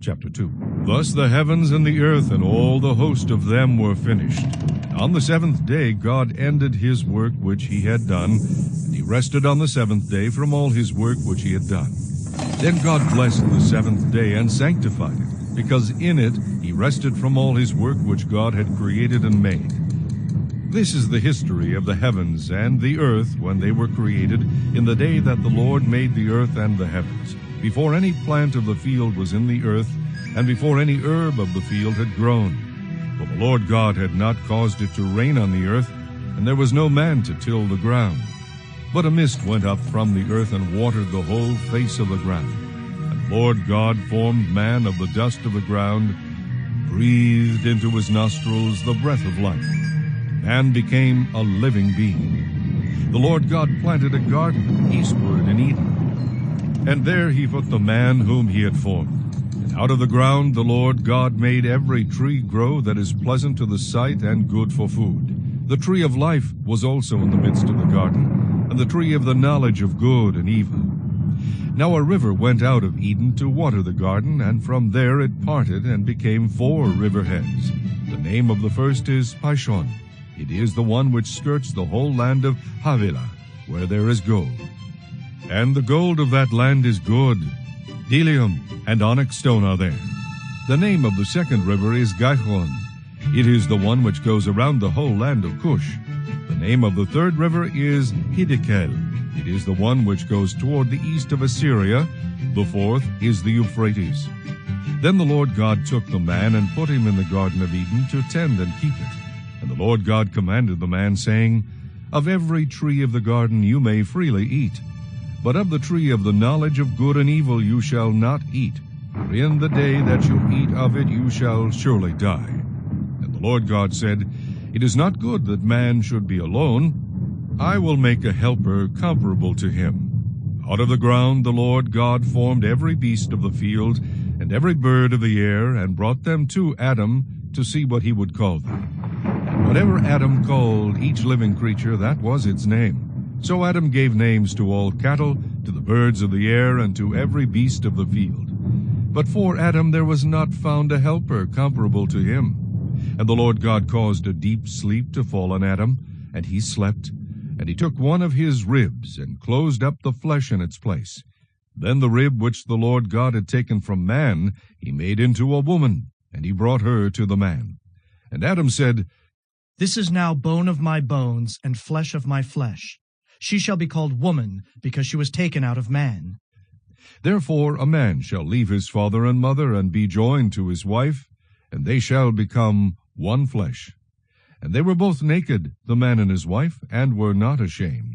Chapter 2. Thus the heavens and the earth and all the host of them were finished. On the seventh day God ended his work which he had done, and he rested on the seventh day from all his work which he had done. Then God blessed the seventh day and sanctified it, because in it he rested from all his work which God had created and made. This is the history of the heavens and the earth when they were created, in the day that the Lord made the earth and the heavens, before any plant of the field was in the earth, and before any herb of the field had grown. For the Lord God had not caused it to rain on the earth, and there was no man to till the ground. But a mist went up from the earth and watered the whole face of the ground. And the Lord God formed man of the dust of the ground, breathed into his nostrils the breath of life. Man became a living being. The Lord God planted a garden eastward in Eden, and there he put the man whom he had formed. And out of the ground the Lord God made every tree grow that is pleasant to the sight and good for food. The tree of life was also in the midst of the garden, and the tree of the knowledge of good and evil. Now a river went out of Eden to water the garden, and from there it parted and became 4 river heads. The name of the first is Pishon. It is the one which skirts the whole land of Havilah, where there is gold. And the gold of that land is good. Bdellium and onyx stone are there. The name of the second river is Gihon. It is the one which goes around the whole land of Cush. The name of the third river is Hiddekel. It is the one which goes toward the east of Assyria. The fourth is the Euphrates. Then the Lord God took the man and put him in the Garden of Eden to tend and keep it. And the Lord God commanded the man, saying, Of every tree of the garden you may freely eat, but of the tree of the knowledge of good and evil you shall not eat, for in the day that you eat of it you shall surely die. And the Lord God said, It is not good that man should be alone. I will make a helper comparable to him. Out of the ground the Lord God formed every beast of the field, and every bird of the air, and brought them to Adam to see what he would call them. And whatever Adam called each living creature, that was its name. So Adam gave names to all cattle, to the birds of the air, and to every beast of the field. But for Adam there was not found a helper comparable to him. And the Lord God caused a deep sleep to fall on Adam, and he slept. And he took one of his ribs, and closed up the flesh in its place. Then the rib which the Lord God had taken from man, he made into a woman, and he brought her to the man. And Adam said, This is now bone of my bones, and flesh of my flesh. She shall be called woman, because she was taken out of man. Therefore a man shall leave his father and mother, and be joined to his wife, and they shall become one flesh. And they were both naked, the man and his wife, and were not ashamed.